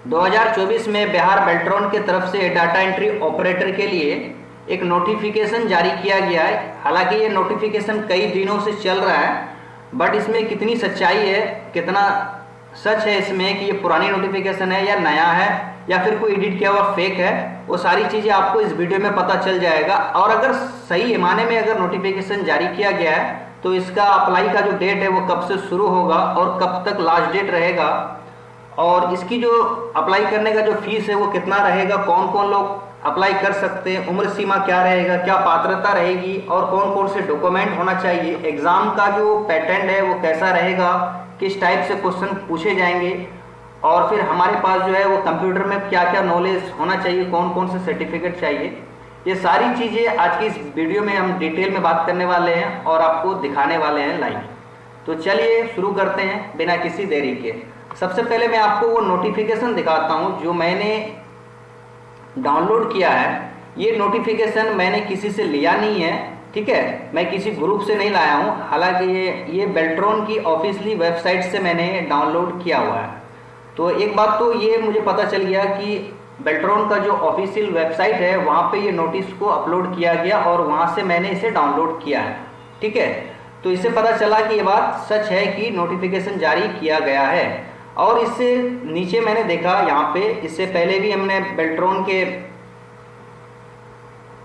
2024 में बिहार बेल्ट्रॉन के तरफ से डाटा एंट्री ऑपरेटर के लिए एक नोटिफिकेशन जारी किया गया है। हालांकि ये नोटिफिकेशन कई दिनों से चल रहा है, बट इसमें कितनी सच्चाई है, कितना सच है इसमें कि ये पुरानी नोटिफिकेशन है या नया है या फिर कोई एडिट किया हुआ फेक है, वो सारी चीज़ें आपको इस वीडियो में पता चल जाएगा। और अगर सही मायने में अगर नोटिफिकेशन जारी किया गया है तो इसका अप्लाई का जो डेट है वो कब से शुरू होगा और कब तक लास्ट डेट रहेगा, और इसकी जो अप्लाई करने का जो फीस है वो कितना रहेगा, कौन कौन लोग अप्लाई कर सकते हैं, उम्र सीमा क्या रहेगा, क्या पात्रता रहेगी और कौन कौन से डॉक्यूमेंट होना चाहिए, एग्जाम का जो पैटर्न है वो कैसा रहेगा, किस टाइप से क्वेश्चन पूछे जाएंगे, और फिर हमारे पास जो है वो कंप्यूटर में क्या क्या नॉलेज होना चाहिए, कौन कौन से सर्टिफिकेट चाहिए, ये सारी चीज़ें आज की इस वीडियो में हम डिटेल में बात करने वाले हैं और आपको दिखाने वाले हैं लाइव। तो चलिए शुरू करते हैं बिना किसी देरी के। सबसे पहले मैं आपको वो नोटिफिकेशन दिखाता हूँ जो मैंने डाउनलोड किया है। ये नोटिफिकेशन मैंने किसी से लिया नहीं है, ठीक है, मैं किसी ग्रुप से नहीं लाया हूँ। हालांकि ये बेल्ट्रॉन की ऑफिशियली वेबसाइट से मैंने डाउनलोड किया हुआ है। तो एक बात तो ये मुझे पता चल गया कि बेल्ट्रॉन का जो ऑफिशियल वेबसाइट है वहाँ पे ये नोटिस को अपलोड किया गया और वहाँ से मैंने इसे डाउनलोड किया है, ठीक है। तो इससे पता चला कि ये बात सच है कि नोटिफिकेशन जारी किया गया है। और इससे नीचे मैंने देखा यहाँ पे, इससे पहले भी हमने बेल्ट्रॉन के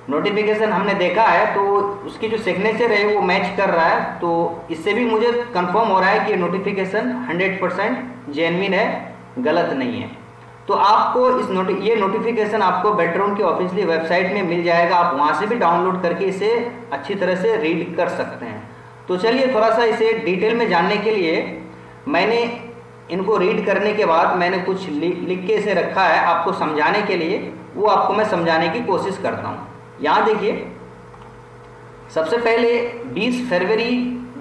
नोटिफिकेशन हमने देखा है तो उसकी जो सिग्नेचर है वो मैच कर रहा है। तो इससे भी मुझे कंफर्म हो रहा है कि ये नोटिफिकेशन 100% जेन्युइन है, गलत नहीं है। तो आपको ये नोटिफिकेशन आपको बेल्ट्रॉन की ऑफिशियली वेबसाइट में मिल जाएगा, आप वहाँ से भी डाउनलोड करके इसे अच्छी तरह से रीड कर सकते हैं। तो चलिए थोड़ा सा इसे डिटेल में जानने के लिए मैंने इनको रीड करने के बाद मैंने कुछ लिख के इसे रखा है आपको समझाने के लिए, वो आपको मैं समझाने की कोशिश करता हूँ। यहाँ देखिए, सबसे पहले 20 फरवरी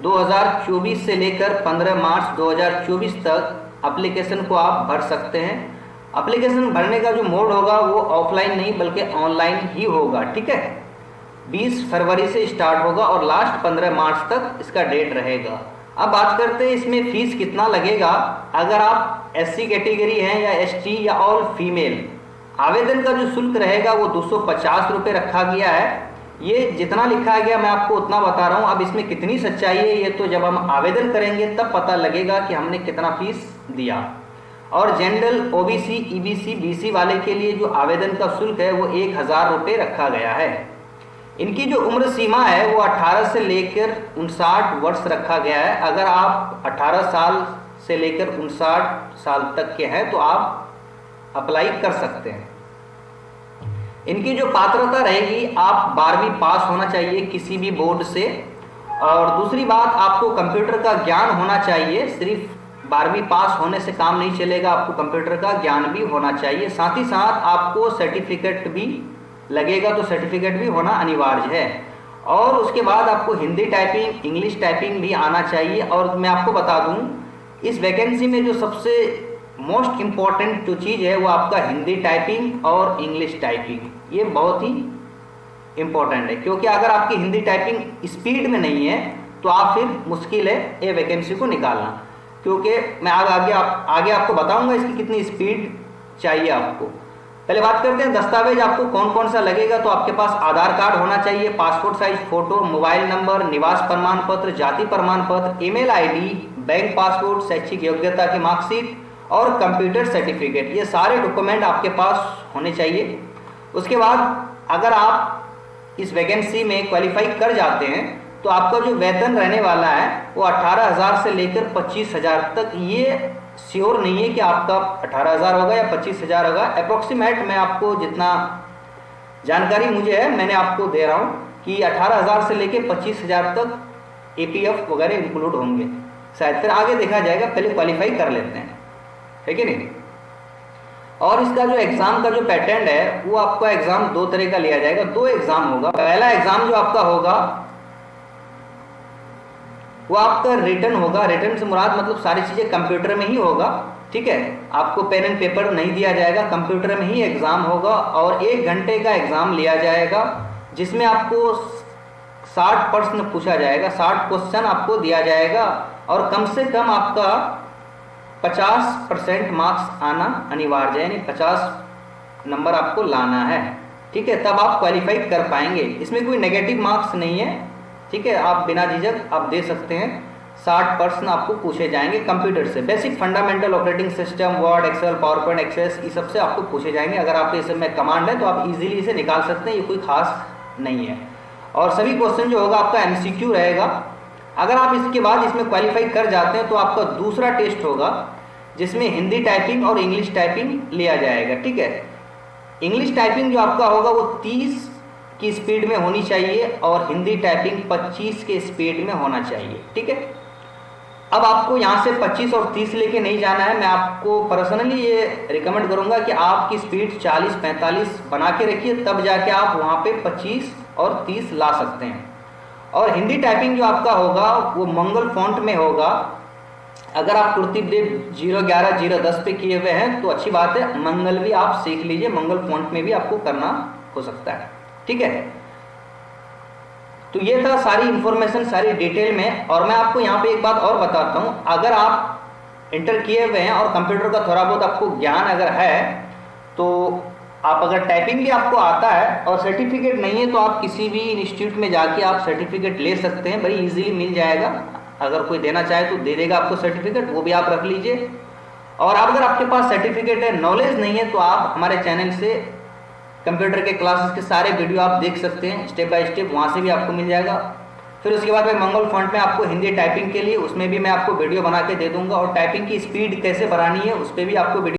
2024 से लेकर 15 मार्च 2024 तक एप्लीकेशन को आप भर सकते हैं। एप्लीकेशन भरने का जो मोड होगा वो ऑफलाइन नहीं बल्कि ऑनलाइन ही होगा, ठीक है। 20 फरवरी से स्टार्ट होगा और लास्ट 15 मार्च तक इसका डेट रहेगा। अब बात करते हैं इसमें फीस कितना लगेगा। अगर आप SC कैटेगरी हैं या ST या ऑल फीमेल, आवेदन का जो शुल्क रहेगा वो 250 रुपये रखा गया है। ये जितना लिखा गया मैं आपको उतना बता रहा हूँ। अब इसमें कितनी सच्चाई है ये तो जब हम आवेदन करेंगे तब पता लगेगा कि हमने कितना फीस दिया। और जनरल, OBC, EBC, BC वाले के लिए जो आवेदन का शुल्क है वो 1000 रुपये रखा गया है। इनकी जो उम्र सीमा है वो 18 से लेकर 59 वर्ष रखा गया है। अगर आप 18 साल से लेकर 59 साल तक के हैं तो आप अप्लाई कर सकते हैं। इनकी जो पात्रता रहेगी, आप 12वीं पास होना चाहिए किसी भी बोर्ड से। और दूसरी बात, आपको कंप्यूटर का ज्ञान होना चाहिए। सिर्फ 12वीं पास होने से काम नहीं चलेगा, आपको कंप्यूटर का ज्ञान भी होना चाहिए। साथ ही साथ आपको सर्टिफिकेट भी लगेगा, तो सर्टिफिकेट भी होना अनिवार्य है। और उसके बाद आपको हिंदी टाइपिंग, इंग्लिश टाइपिंग भी आना चाहिए। और मैं आपको बता दूं, इस वैकेंसी में जो सबसे मोस्ट इम्पॉर्टेंट जो चीज़ है वो आपका हिंदी टाइपिंग और इंग्लिश टाइपिंग, ये बहुत ही इम्पोर्टेंट है। क्योंकि अगर आपकी हिंदी टाइपिंग स्पीड में नहीं है तो आप फिर मुश्किल है ये वैकेंसी को निकालना। क्योंकि मैं आगे आपको बताऊंगा इसकी कितनी स्पीड चाहिए आपको। पहले बात करते हैं दस्तावेज आपको कौन कौन सा लगेगा। तो आपके पास आधार कार्ड होना चाहिए, passport size photo, mobile number, निवास प्रमाण पत्र, जाति प्रमाण पत्र, ईमेल ID, बैंक पासपोर्ट, शैक्षिक योग्यता की मार्कशीट और कंप्यूटर सर्टिफिकेट, ये सारे डॉक्यूमेंट आपके पास होने चाहिए। उसके बाद अगर आप इस वैकेंसी में क्वालिफाई कर जाते हैं तो आपका जो वेतन रहने वाला है वो 18,000 से लेकर 25,000 तक। ये श्योर नहीं है कि आपका 18,000 होगा या 25,000 होगा। अप्रोक्सीमेट मैं आपको जितना जानकारी मुझे है मैंने आपको दे रहा हूँ कि 18,000 से लेकर 25,000 तक APF वगैरह इंक्लूड होंगे शायद, फिर आगे देखा जाएगा। पहले क्वालिफाई कर लेते हैं, है कि नहीं। और इसका जो एग्जाम का जो पैटर्न है वो आपका एग्जाम 2 तरह का लिया जाएगा। 2 एग्जाम होगा। पहला एग्जाम जो आपका होगा वो आपका रिटर्न होगा। रिटर्न से मुराद मतलब सारी चीजें कंप्यूटर में ही होगा, ठीक है। आपको पेन एंड पेपर नहीं दिया जाएगा, कंप्यूटर में ही एग्जाम होगा। और 1 घंटे का एग्जाम लिया जाएगा जिसमें आपको 60 प्रश्न पूछा जाएगा, 60 क्वेश्चन आपको दिया जाएगा। और कम से कम आपका 50% मार्क्स आना अनिवार्य है, यानी 50 नंबर आपको लाना है, ठीक है, तब आप क्वालिफाई कर पाएंगे। इसमें कोई नेगेटिव मार्क्स नहीं है, ठीक है, आप बिना झिझक आप दे सकते हैं। 60 प्रश्न आपको पूछे जाएंगे कंप्यूटर से, basic fundamental operating system, word, excel, power point, access, ये सबसे आपको पूछे जाएंगे। अगर आपके इसमें कमांड है तो आप इजीली इसे निकाल सकते हैं, ये कोई खास नहीं है। और सभी क्वेश्चन जो होगा आपका एमसीक्यू रहेगा। अगर आप इसके बाद इसमें क्वालिफाई कर जाते हैं तो आपका दूसरा टेस्ट होगा जिसमें हिंदी टाइपिंग और इंग्लिश टाइपिंग लिया जाएगा, ठीक है। इंग्लिश टाइपिंग जो आपका होगा वो 30 की स्पीड में होनी चाहिए और हिंदी टाइपिंग 25 के स्पीड में होना चाहिए, ठीक है। अब आपको यहाँ से 25 और 30 लेके नहीं जाना है, मैं आपको पर्सनली ये रिकमेंड करूँगा कि आपकी स्पीड 40-45 बना के रखिए, तब जाके आप वहाँ पे 25 और 30 ला सकते हैं। और हिंदी टाइपिंग जो आपका होगा वो मंगल फॉन्ट में होगा। अगर आप कुर्ती ब्रेड 011 010 पे किए हुए हैं तो अच्छी बात है, मंगल भी आप सीख लीजिए, मंगल फॉन्ट में भी आपको करना हो सकता है, ठीक है। तो ये था सारी इंफॉर्मेशन सारी डिटेल में। और मैं आपको यहाँ पे एक बात और बताता हूँ, अगर आप इंटर किए हुए हैं और कंप्यूटर का थोड़ा बहुत आपको ज्ञान अगर है तो आप अगर टाइपिंग भी आपको आता है और सर्टिफिकेट नहीं है तो आप किसी भी इंस्टीट्यूट में जाके आप सर्टिफिकेट ले सकते हैं, बड़ी इजीली मिल जाएगा। अगर कोई देना चाहे तो दे देगा आपको सर्टिफिकेट, वो भी आप रख लीजिए। और अगर आपके पास सर्टिफिकेट है, नॉलेज नहीं है, तो आप हमारे चैनल से कंप्यूटर के क्लासेस के सारे वीडियो आप देख सकते हैं स्टेप बाय स्टेप, वहाँ से भी आपको मिल जाएगा। फिर उसके बाद मैं मंगल फॉन्ट में आपको हिंदी टाइपिंग के लिए उसमें भी मैं आपको वीडियो बना के दे दूंगा, और टाइपिंग की स्पीड कैसे बढ़ानी है उस पर भी आपको वीडियो